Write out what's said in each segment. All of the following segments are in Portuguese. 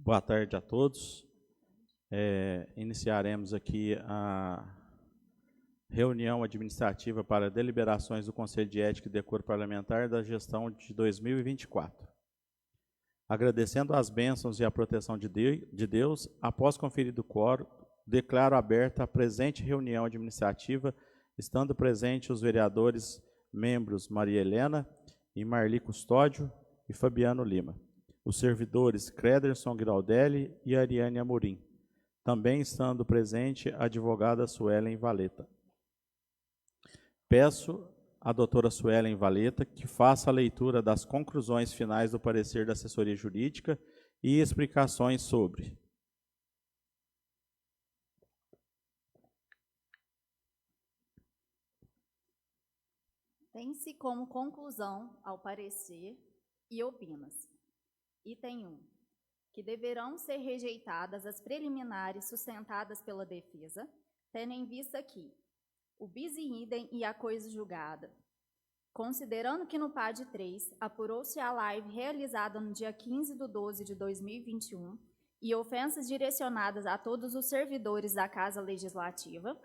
Boa tarde a todos. Iniciaremos aqui a reunião administrativa para deliberações do Conselho de Ética e Decoro Parlamentar da gestão de 2024. Agradecendo as bênçãos e a proteção de Deus, após conferido o quórum, declaro aberta a presente reunião administrativa, estando presentes os vereadores membros Maria Helena e Marli Custódio e Fabiano Lima. Os servidores Crederson Giraldelli e Ariane Amorim. Também estando presente a advogada Suelen Valeta. Peço à doutora Suelen Valeta que faça a leitura das conclusões finais do parecer da assessoria jurídica e explicações sobre. Tem-se como conclusão ao parecer e opina-se. Item 1. Que deverão ser rejeitadas as preliminares sustentadas pela defesa, tendo em vista que o bis in idem e a coisa julgada. Considerando que no PAD 3 apurou-se a live realizada no dia 15/12/2021 e ofensas direcionadas a todos os servidores da Casa Legislativa,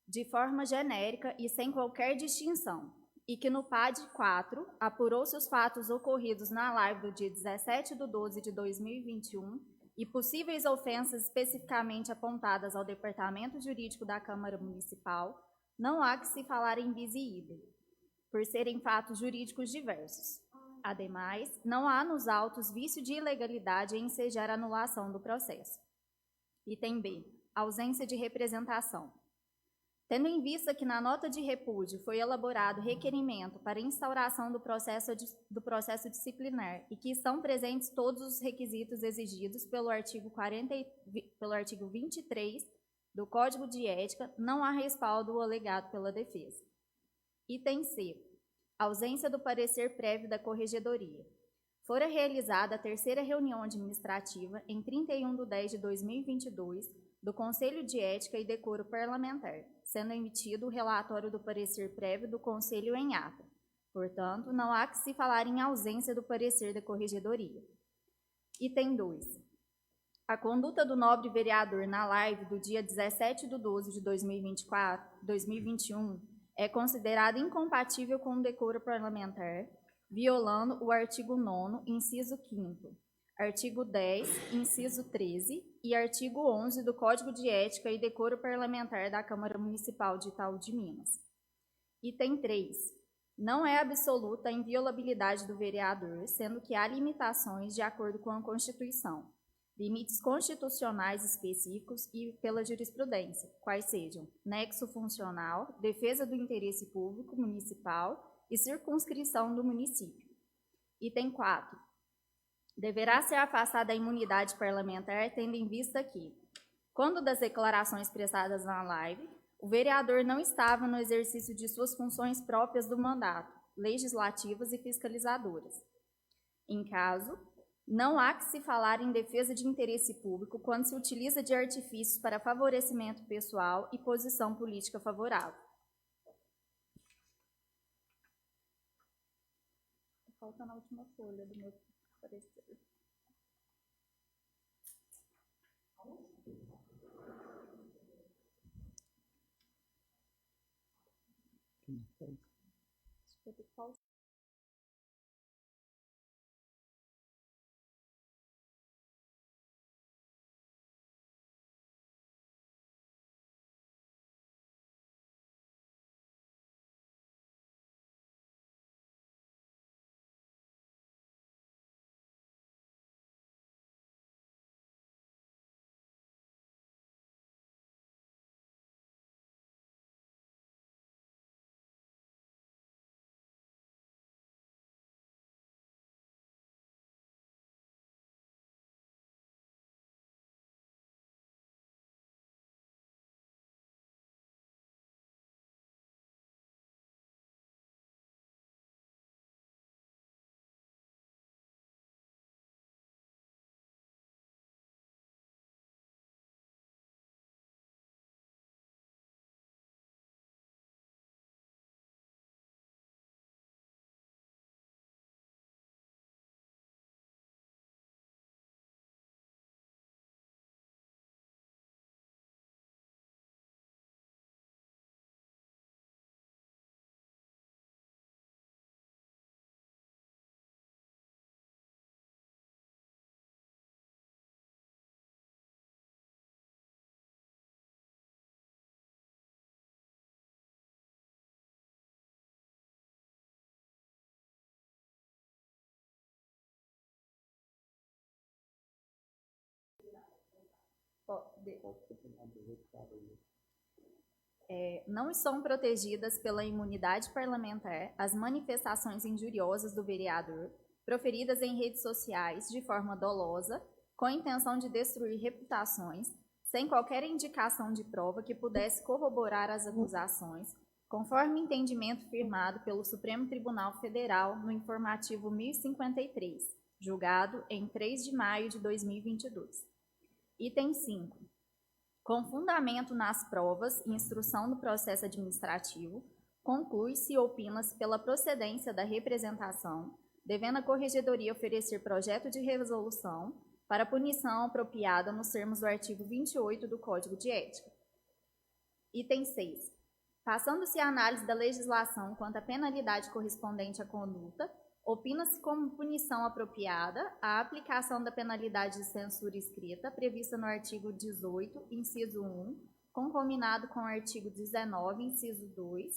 de forma genérica e sem qualquer distinção, e que no PAD 4 apurou-se os fatos ocorridos na live do dia 17/12/2021 e possíveis ofensas especificamente apontadas ao Departamento Jurídico da Câmara Municipal, não há que se falar em bis in idem, por serem fatos jurídicos diversos. Ademais, não há nos autos vício de ilegalidade em ensejar a anulação do processo. Item B. Ausência de representação. Tendo em vista que na nota de repúdio foi elaborado requerimento para instauração do processo disciplinar e que estão presentes todos os requisitos exigidos pelo artigo 23 do Código de Ética, não há respaldo ao alegado pela defesa. Item C. Ausência do parecer prévio da Corregedoria. Fora realizada a terceira reunião administrativa em 31/10/2022 do Conselho de Ética e Decoro Parlamentar, sendo emitido o relatório do parecer prévio do Conselho em ata. Portanto, não há que se falar em ausência do parecer da Corregedoria. Item 2. A conduta do nobre vereador na live do dia 17/12/2021 é considerada incompatível com o decoro parlamentar, violando o artigo 9º, inciso 5º, artigo 10, inciso 13 e artigo 11 do Código de Ética e Decoro Parlamentar da Câmara Municipal de Itaú de Minas. Item 3. Não é absoluta a inviolabilidade do vereador, sendo que há limitações de acordo com a Constituição, limites constitucionais específicos e pela jurisprudência, quais sejam nexo funcional, defesa do interesse público municipal e circunscrição do município. Item 4. Deverá ser afastada a imunidade parlamentar, tendo em vista que, quando das declarações prestadas na live, o vereador não estava no exercício de suas funções próprias do mandato, legislativas e fiscalizadoras. Em caso, não há que se falar em defesa de interesse público quando se utiliza de artifícios para favorecimento pessoal e posição política favorável. Falta na última folha do meu parecer. Não são protegidas pela imunidade parlamentar as manifestações injuriosas do vereador proferidas em redes sociais de forma dolosa, com a intenção de destruir reputações, sem qualquer indicação de prova que pudesse corroborar as acusações, conforme entendimento firmado pelo Supremo Tribunal Federal no informativo 1053, julgado em 3 de maio de 2022. Item 5. Com fundamento nas provas e instrução do processo administrativo, conclui-se e opina-se pela procedência da representação, devendo a Corregedoria oferecer projeto de resolução para punição apropriada nos termos do artigo 28 do Código de Ética. Item 6. Passando-se a análise da legislação quanto à penalidade correspondente à conduta, opina-se como punição apropriada a aplicação da penalidade de censura escrita prevista no artigo 18, inciso 1, concominado com o artigo 19, inciso 2,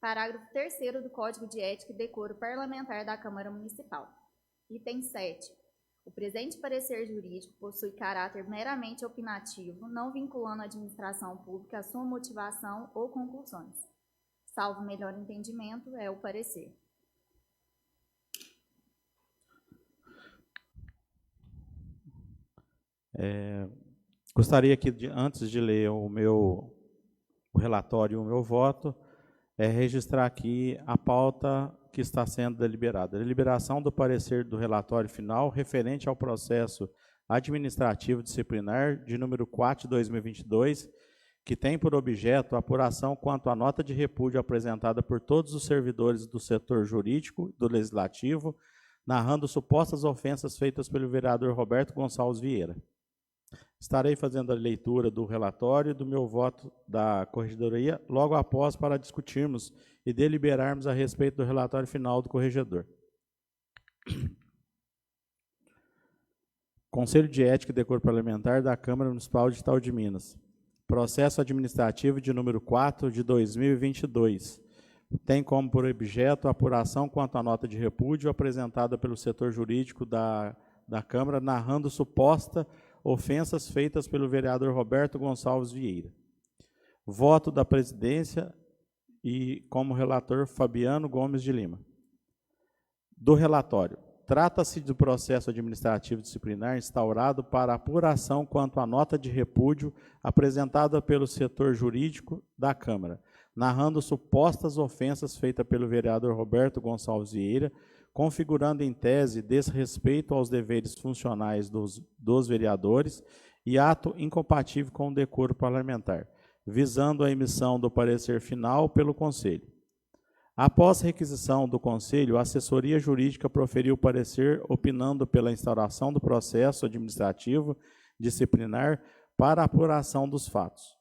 parágrafo 3º do Código de Ética e Decoro Parlamentar da Câmara Municipal. Item 7. O presente parecer jurídico possui caráter meramente opinativo, não vinculando a administração pública a sua motivação ou conclusões. Salvo melhor entendimento, é o parecer. Gostaria que, antes de ler o relatório e o meu voto, registrar aqui a pauta que está sendo deliberada. Deliberação do parecer do relatório final referente ao processo administrativo disciplinar de número 4 de 2022, que tem por objeto a apuração quanto à nota de repúdio apresentada por todos os servidores do setor jurídico do Legislativo, narrando supostas ofensas feitas pelo vereador Roberto Gonçalves Vieira. Estarei fazendo a leitura do relatório e do meu voto da Corregedoria logo após para discutirmos e deliberarmos a respeito do relatório final do Corregedor. Conselho de Ética e Decoro Parlamentar da Câmara Municipal de Itaú de Minas. Processo administrativo de número 4 de 2022. Tem como por objeto a apuração quanto à nota de repúdio apresentada pelo setor jurídico da Câmara, narrando suposta ofensas feitas pelo vereador Roberto Gonçalves Vieira. Voto da presidência e, como relator, Fabiano Gomes de Lima. Do relatório. Trata-se do processo administrativo disciplinar instaurado para apuração quanto à nota de repúdio apresentada pelo setor jurídico da Câmara, narrando supostas ofensas feitas pelo vereador Roberto Gonçalves Vieira, configurando em tese desrespeito aos deveres funcionais dos vereadores e ato incompatível com o decoro parlamentar, visando a emissão do parecer final pelo Conselho. Após requisição do Conselho, a assessoria jurídica proferiu parecer opinando pela instauração do processo administrativo disciplinar para a apuração dos fatos.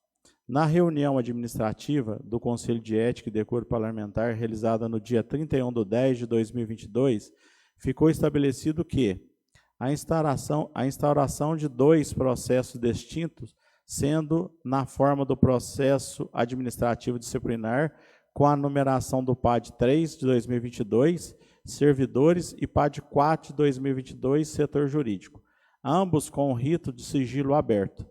Na reunião administrativa do Conselho de Ética e Decoro Parlamentar, realizada no dia 31/10/2022, ficou estabelecido que a instauração de 2 processos distintos, sendo na forma do processo administrativo disciplinar, com a numeração do PAD 3 de 2022, servidores, e PAD 4 de 2022, setor jurídico, ambos com o rito de sigilo aberto.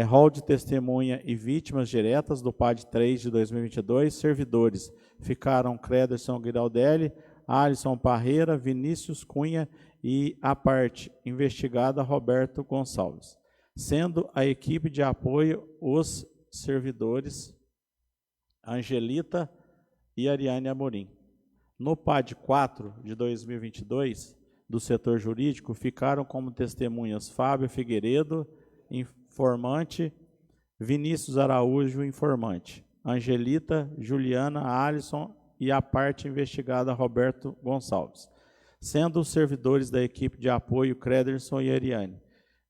Rol de testemunha e vítimas diretas do PAD 3 de 2022, servidores ficaram Crederson Guiraldelli, Alisson Parreira, Vinícius Cunha e a parte investigada Roberto Gonçalves, sendo a equipe de apoio os servidores Angelita e Ariane Amorim. No PAD 4 de 2022, do setor jurídico, ficaram como testemunhas Fábio Figueiredo, informante, Vinícius Araújo, informante, Angelita, Juliana, Alisson e a parte investigada Roberto Gonçalves, sendo os servidores da equipe de apoio Crederson e Ariane.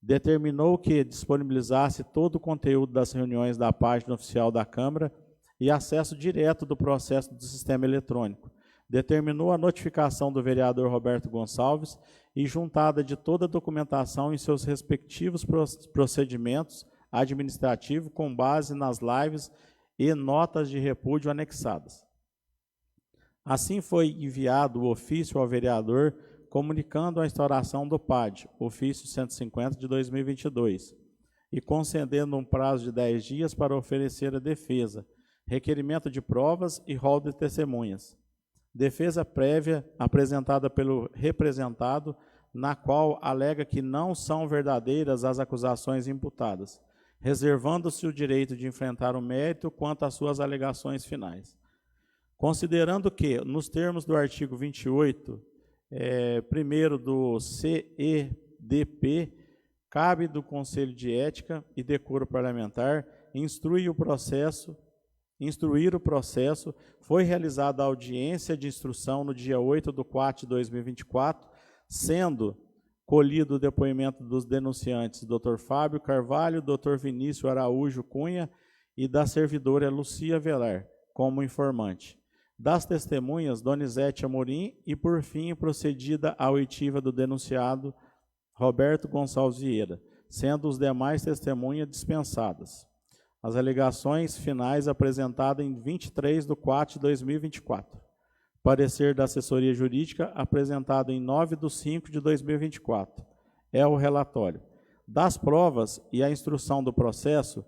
Determinou que disponibilizasse todo o conteúdo das reuniões da página oficial da Câmara e acesso direto do processo do sistema eletrônico. Determinou a notificação do vereador Roberto Gonçalves e juntada de toda a documentação em seus respectivos procedimentos administrativos com base nas lives e notas de repúdio anexadas. Assim foi enviado o ofício ao vereador comunicando a instauração do PAD, ofício 150 de 2022, e concedendo um prazo de 10 dias para oferecer a defesa, requerimento de provas e rol de testemunhas. Defesa prévia apresentada pelo representado, na qual alega que não são verdadeiras as acusações imputadas, reservando-se o direito de enfrentar o mérito quanto às suas alegações finais. Considerando que, nos termos do artigo 28, primeiro do CEDP, cabe do Conselho de Ética e Decoro Parlamentar instruir o processo, foi realizada a audiência de instrução no dia 8/4 de 2024, sendo colhido o depoimento dos denunciantes Dr. Fábio Carvalho, Dr. Vinícius Araújo Cunha e da servidora Lucia Velar, como informante. Das testemunhas, Donizete Amorim e, por fim, procedida a oitiva do denunciado Roberto Gonçalves Vieira, sendo os demais testemunhas dispensadas. As alegações finais apresentadas em 23/4 de 2024. Parecer da assessoria jurídica apresentado em 9/5 de 2024. É o relatório. Das provas e a instrução do processo,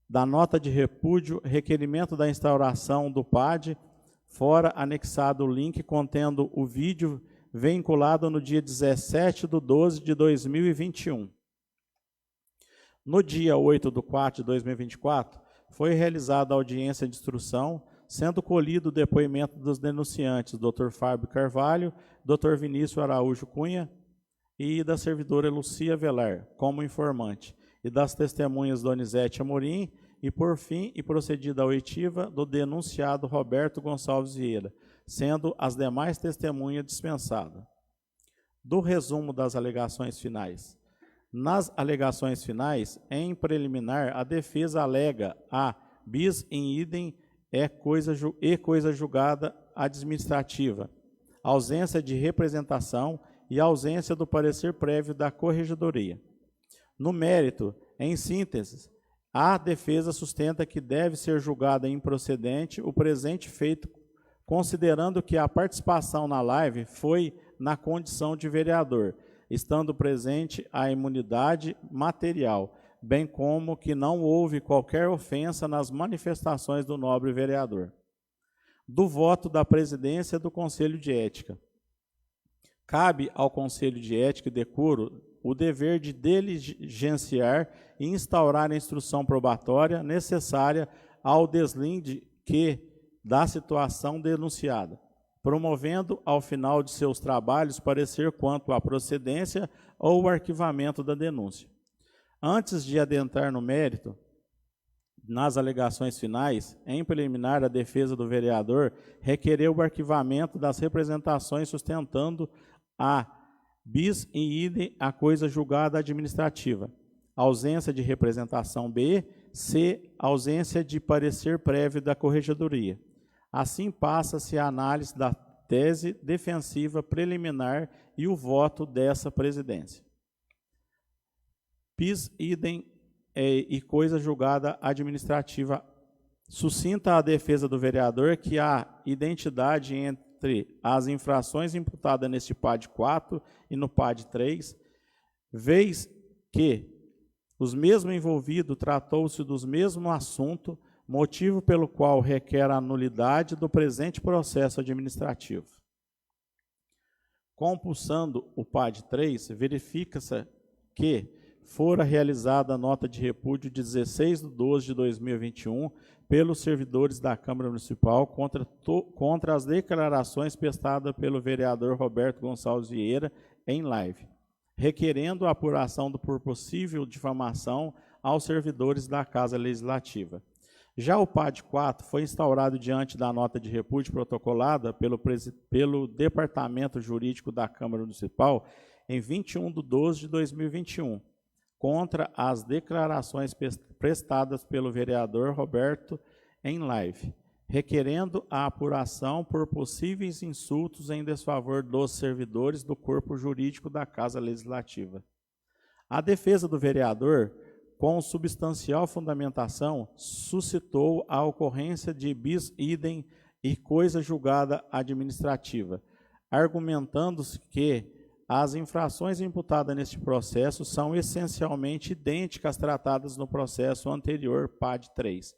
da nota de repúdio, requerimento da instauração do PAD, fora anexado o link contendo o vídeo vinculado no dia 17/12 de 2021. No dia 8/4 de 2024, foi realizada a audiência de instrução, sendo colhido o depoimento dos denunciantes Dr. Fábio Carvalho, Dr. Vinícius Araújo Cunha e da servidora Lucia Velar, como informante, e das testemunhas Donizete Amorim e, por fim, procedida a oitiva do denunciado Roberto Gonçalves Vieira, sendo as demais testemunhas dispensadas. Do resumo das alegações finais. Nas alegações finais, em preliminar, a defesa alega a bis in idem coisa julgada administrativa, ausência de representação e ausência do parecer prévio da corregedoria. No mérito, em síntese, a defesa sustenta que deve ser julgada improcedente o presente feito, considerando que a participação na live foi na condição de vereador, estando presente a imunidade material, bem como que não houve qualquer ofensa nas manifestações do nobre vereador. Do voto da presidência do Conselho de Ética. Cabe ao Conselho de Ética e Decoro o dever de diligenciar e instaurar a instrução probatória necessária ao deslinde da situação denunciada, promovendo, ao final de seus trabalhos, parecer quanto à procedência ou o arquivamento da denúncia. Antes de adentrar no mérito, nas alegações finais, em preliminar, a defesa do vereador requereu o arquivamento das representações sustentando a bis in idem a coisa julgada administrativa, ausência de representação B, C, ausência de parecer prévio da corregedoria. Assim passa-se a análise da tese defensiva preliminar e o voto dessa presidência. Bis idem e coisa julgada administrativa sucinta a defesa do vereador que há identidade entre as infrações imputadas neste PAD 4 e no PAD 3, vez que os mesmos envolvidos tratou-se dos mesmos assuntos, motivo pelo qual requer a nulidade do presente processo administrativo. Compulsando o PAD 3, verifica-se que fora realizada a nota de repúdio de 16/12 de 2021 pelos servidores da Câmara Municipal contra as declarações prestadas pelo vereador Roberto Gonçalves Vieira em live, requerendo a apuração por possível difamação aos servidores da Casa Legislativa. Já o PAD 4 foi instaurado diante da nota de repúdio protocolada pelo Departamento Jurídico da Câmara Municipal em 21/12 de 2021, contra as declarações prestadas pelo vereador Roberto em live, requerendo a apuração por possíveis insultos em desfavor dos servidores do corpo jurídico da Casa Legislativa. A defesa do vereador, com substancial fundamentação, suscitou a ocorrência de bis idem e coisa julgada administrativa, argumentando-se que as infrações imputadas neste processo são essencialmente idênticas às tratadas no processo anterior, PAD 3.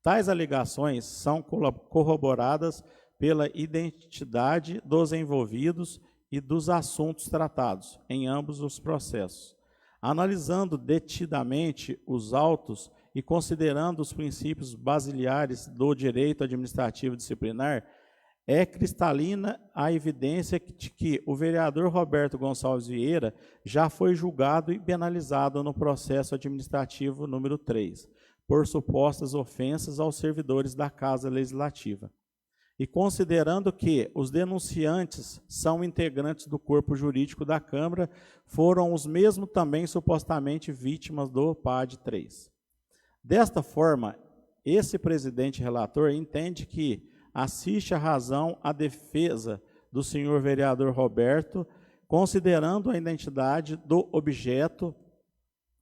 Tais alegações são corroboradas pela identidade dos envolvidos e dos assuntos tratados em ambos os processos. Analisando detidamente os autos e considerando os princípios basilares do direito administrativo disciplinar, é cristalina a evidência de que o vereador Roberto Gonçalves Vieira já foi julgado e penalizado no processo administrativo número 3, por supostas ofensas aos servidores da Casa Legislativa. E considerando que os denunciantes são integrantes do corpo jurídico da Câmara, foram os mesmos também supostamente vítimas do PAD 3. Desta forma, esse presidente relator entende que assiste a razão à defesa do senhor vereador Roberto, considerando a identidade do objeto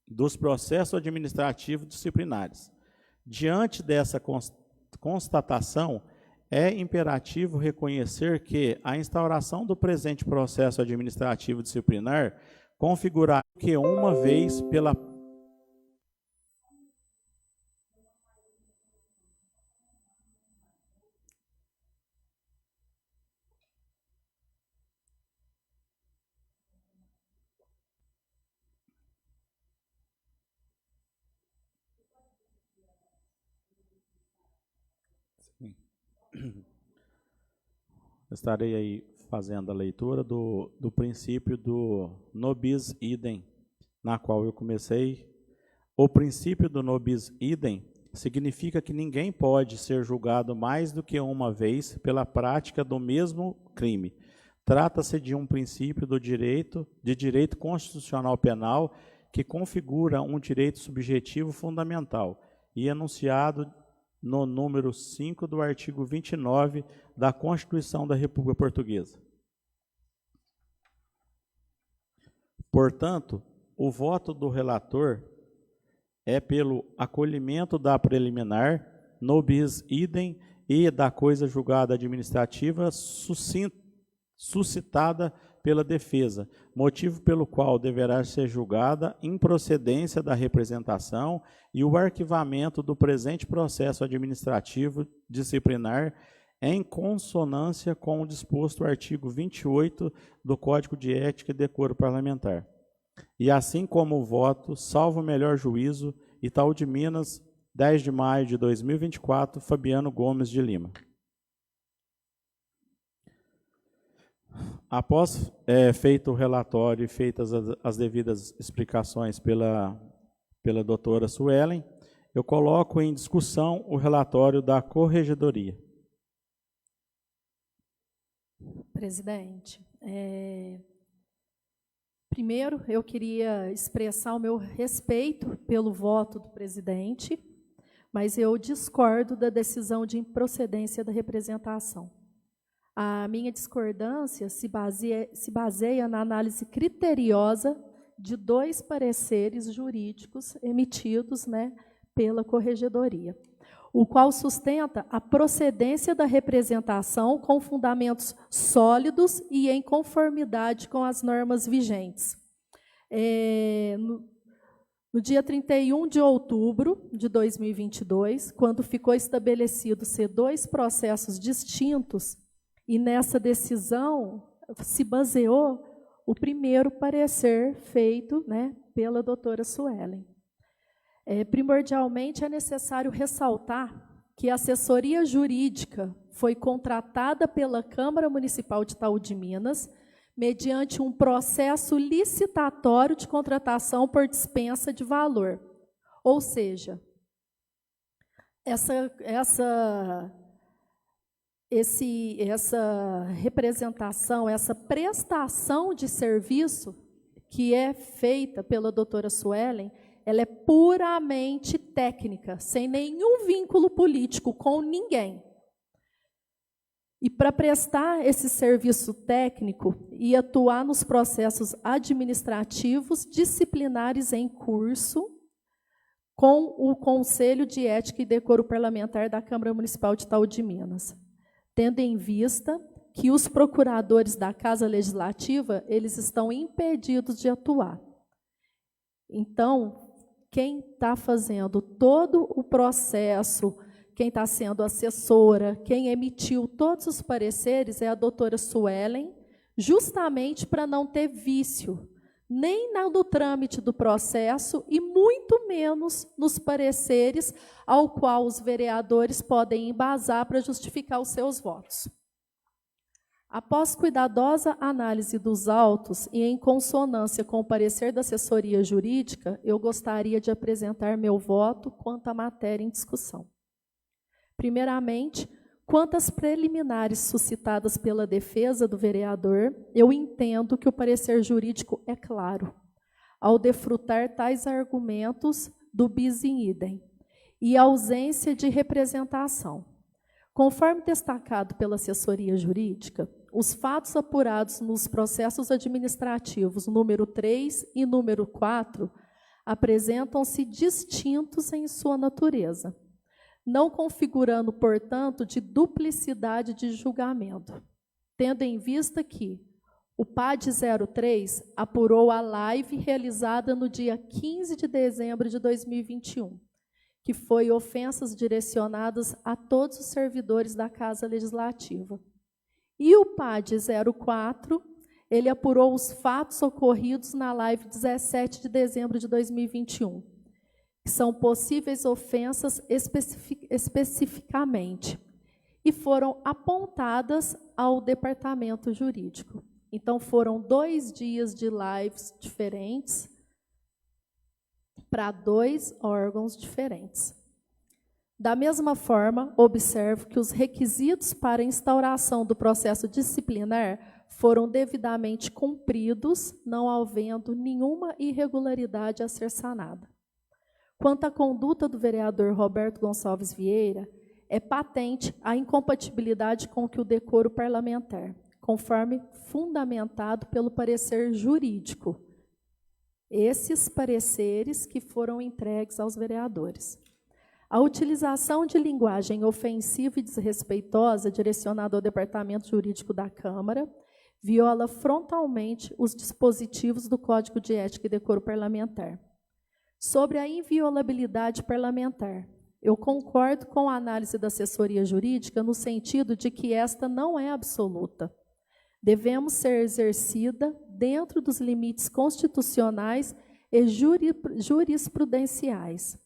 dos processos administrativos disciplinares. Diante dessa constatação, é imperativo reconhecer que a instauração do presente processo administrativo disciplinar configurará que uma vez pela estarei aí fazendo a leitura do princípio do nobis idem, na qual eu comecei. O princípio do nobis idem significa que ninguém pode ser julgado mais do que uma vez pela prática do mesmo crime. Trata-se de um princípio de direito constitucional penal que configura um direito subjetivo fundamental e enunciado no número 5 do artigo 29 da Constituição da República Portuguesa. Portanto, o voto do relator é pelo acolhimento da preliminar, nobis idem, e da coisa julgada administrativa suscitada pela defesa, motivo pelo qual deverá ser julgada improcedência da representação e o arquivamento do presente processo administrativo disciplinar em consonância com o disposto artigo 28 do Código de Ética e Decoro Parlamentar. E assim como o voto, salvo o melhor juízo, Itaú de Minas, 10 de maio de 2024, Fabiano Gomes de Lima. Após feito o relatório e feitas as devidas explicações pela doutora Suelen, eu coloco em discussão o relatório da Corregedoria. Presidente, primeiro eu queria expressar o meu respeito pelo voto do presidente, mas eu discordo da decisão de improcedência da representação. A minha discordância se baseia na análise criteriosa de 2 pareceres jurídicos emitidos, pela Corregedoria, o qual sustenta a procedência da representação com fundamentos sólidos e em conformidade com as normas vigentes. No dia 31 de outubro de 2022, quando ficou estabelecido ser 2 processos distintos, e nessa decisão se baseou o primeiro parecer feito pela doutora Suelen. Primordialmente, é necessário ressaltar que a assessoria jurídica foi contratada pela Câmara Municipal de Itaú de Minas mediante um processo licitatório de contratação por dispensa de valor. Ou seja, essa representação, essa prestação de serviço que é feita pela doutora Suelen, ela é puramente técnica, sem nenhum vínculo político com ninguém. E para prestar esse serviço técnico e atuar nos processos administrativos disciplinares em curso, com o Conselho de Ética e Decoro Parlamentar da Câmara Municipal de Itaú de Minas, tendo em vista que os procuradores da Casa Legislativa, eles estão impedidos de atuar. Então, quem está fazendo todo o processo, quem está sendo assessora, quem emitiu todos os pareceres é a doutora Suelen, justamente para não ter vício, nem no trâmite do processo e muito menos nos pareceres ao qual os vereadores podem embasar para justificar os seus votos. Após cuidadosa análise dos autos e em consonância com o parecer da assessoria jurídica, eu gostaria de apresentar meu voto quanto à matéria em discussão. Primeiramente, quanto às preliminares suscitadas pela defesa do vereador, eu entendo que o parecer jurídico é claro, ao defrutar tais argumentos do bis in idem e ausência de representação. Conforme destacado pela assessoria jurídica, os fatos apurados nos processos administrativos número 3 e número 4 apresentam-se distintos em sua natureza, não configurando, portanto, de duplicidade de julgamento, tendo em vista que o PAD 03 apurou a live realizada no dia 15 de dezembro de 2021, que foi ofensas direcionadas a todos os servidores da Casa Legislativa. E o PAD 04, ele apurou os fatos ocorridos na live 17 de dezembro de 2021, que são possíveis ofensas especificamente, e foram apontadas ao departamento jurídico. Então, foram 2 dias de lives diferentes para 2 órgãos diferentes. Da mesma forma, observo que os requisitos para a instauração do processo disciplinar foram devidamente cumpridos, não havendo nenhuma irregularidade a ser sanada. Quanto à conduta do vereador Roberto Gonçalves Vieira, é patente a incompatibilidade com o decoro parlamentar, conforme fundamentado pelo parecer jurídico. Esses pareceres que foram entregues aos vereadores. A utilização de linguagem ofensiva e desrespeitosa direcionada ao Departamento Jurídico da Câmara viola frontalmente os dispositivos do Código de Ética e Decoro Parlamentar. Sobre a inviolabilidade parlamentar, eu concordo com a análise da assessoria jurídica no sentido de que esta não é absoluta. Devemos ser exercida dentro dos limites constitucionais e jurisprudenciais.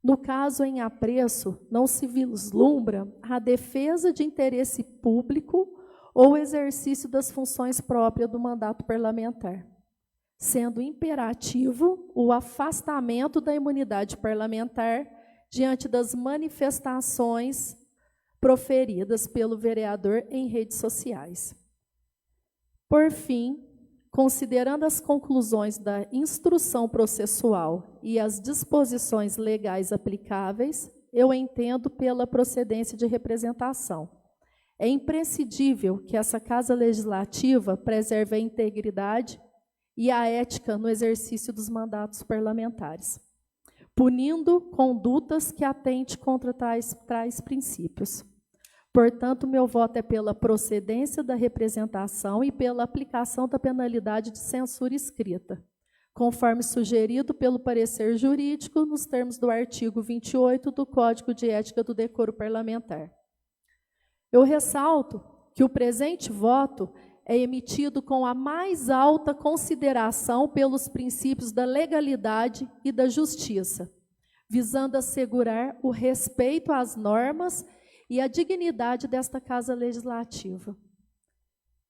No caso em apreço, não se vislumbra a defesa de interesse público ou o exercício das funções próprias do mandato parlamentar, sendo imperativo o afastamento da imunidade parlamentar diante das manifestações proferidas pelo vereador em redes sociais. Por fim, considerando as conclusões da instrução processual e as disposições legais aplicáveis, eu entendo pela procedência de representação. É imprescindível que essa Casa Legislativa preserve a integridade e a ética no exercício dos mandatos parlamentares, punindo condutas que atentem contra tais princípios. Portanto, meu voto é pela procedência da representação e pela aplicação da penalidade de censura escrita, conforme sugerido pelo parecer jurídico nos termos do artigo 28 do Código de Ética do Decoro Parlamentar. Eu ressalto que o presente voto é emitido com a mais alta consideração pelos princípios da legalidade e da justiça, visando assegurar o respeito às normas e a dignidade desta Casa Legislativa.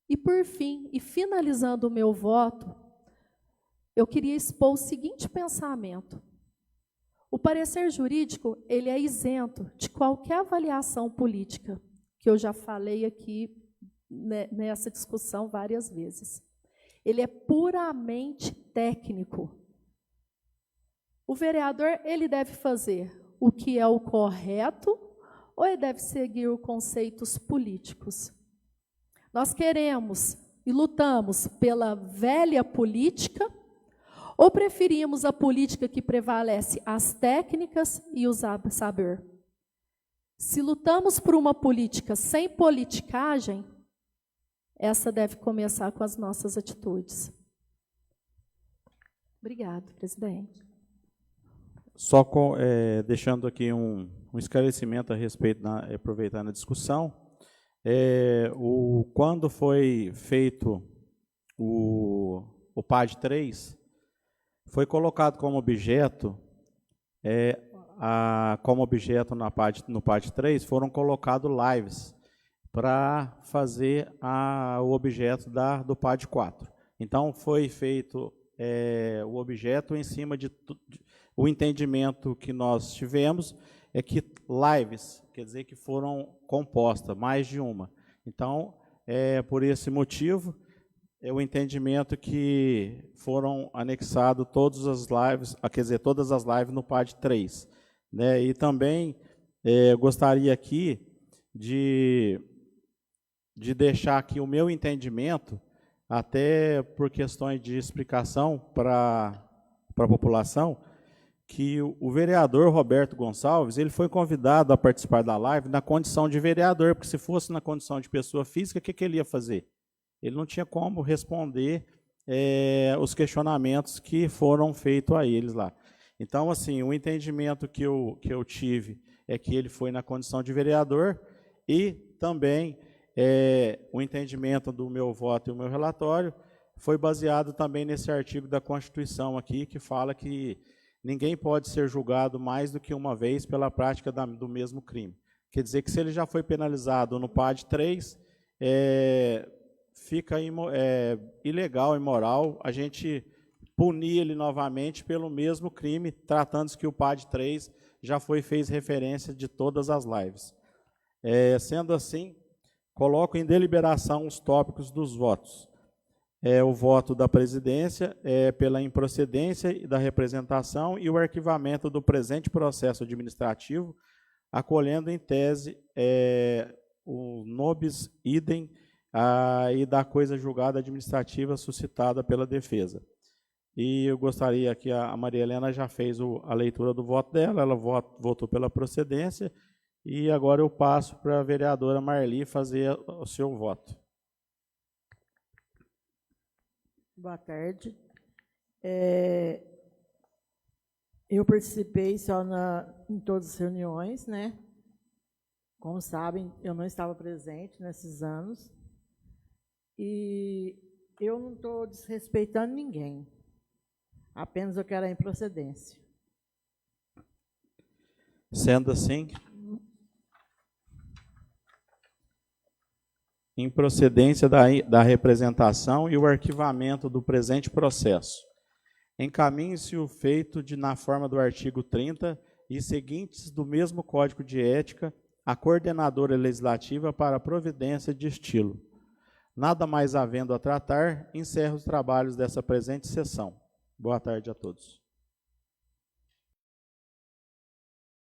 E, por fim, e finalizando o meu voto, eu queria expor o seguinte pensamento. O parecer jurídico, ele é isento de qualquer avaliação política, que eu já falei aqui nessa discussão várias vezes. Ele é puramente técnico. O vereador, ele deve fazer o que é o correto ou ele deve seguir os conceitos políticos? Nós queremos e lutamos pela velha política ou preferimos a política que prevalece as técnicas e o saber? Se lutamos por uma política sem politicagem, essa deve começar com as nossas atitudes. Obrigado, presidente. Só deixando aqui um esclarecimento a respeito, aproveitando a discussão, quando foi feito o PAD 3, foi colocado como objeto, no PAD 3, foram colocados lives para fazer o objeto do PAD 4. Então, foi feito o objeto em cima o entendimento que nós tivemos é que lives, quer dizer que foram compostas, mais de uma. Então, por esse motivo, o entendimento que foram anexadas todas as lives no PAD 3. Né? E também gostaria aqui de deixar aqui o meu entendimento, até por questões de explicação para a população, que o vereador Roberto Gonçalves, ele foi convidado a participar da live na condição de vereador, porque se fosse na condição de pessoa física, o que ele ia fazer? Ele não tinha como responder os questionamentos que foram feitos a eles lá. Então, assim, o entendimento que eu tive é que ele foi na condição de vereador e também o entendimento do meu voto e o meu relatório foi baseado também nesse artigo da Constituição aqui, que fala que ninguém pode ser julgado mais do que uma vez pela prática do mesmo crime. Quer dizer que se ele já foi penalizado no PAD 3, fica ilegal, imoral, a gente punir ele novamente pelo mesmo crime, tratando-se que o PAD 3 já fez referência de todas as lives. Sendo assim, coloco em deliberação os tópicos dos votos. O voto da presidência pela improcedência da representação e o arquivamento do presente processo administrativo, acolhendo em tese o nobis idem e da coisa julgada administrativa suscitada pela defesa. E eu gostaria que a Maria Helena já fez a leitura do voto dela, ela votou pela procedência, e agora eu passo para a vereadora Marli fazer o seu voto. Boa tarde. Eu participei só em todas as reuniões, né? Como sabem, eu não estava presente nesses anos. E eu não estou desrespeitando ninguém. Apenas eu quero a improcedência. Sendo assim, improcedência da representação e o arquivamento do presente processo. Encaminhe-se o feito na forma do artigo 30 e seguintes do mesmo Código de Ética à coordenadora legislativa para providência de estilo. Nada mais havendo a tratar, encerro os trabalhos dessa presente sessão. Boa tarde a todos.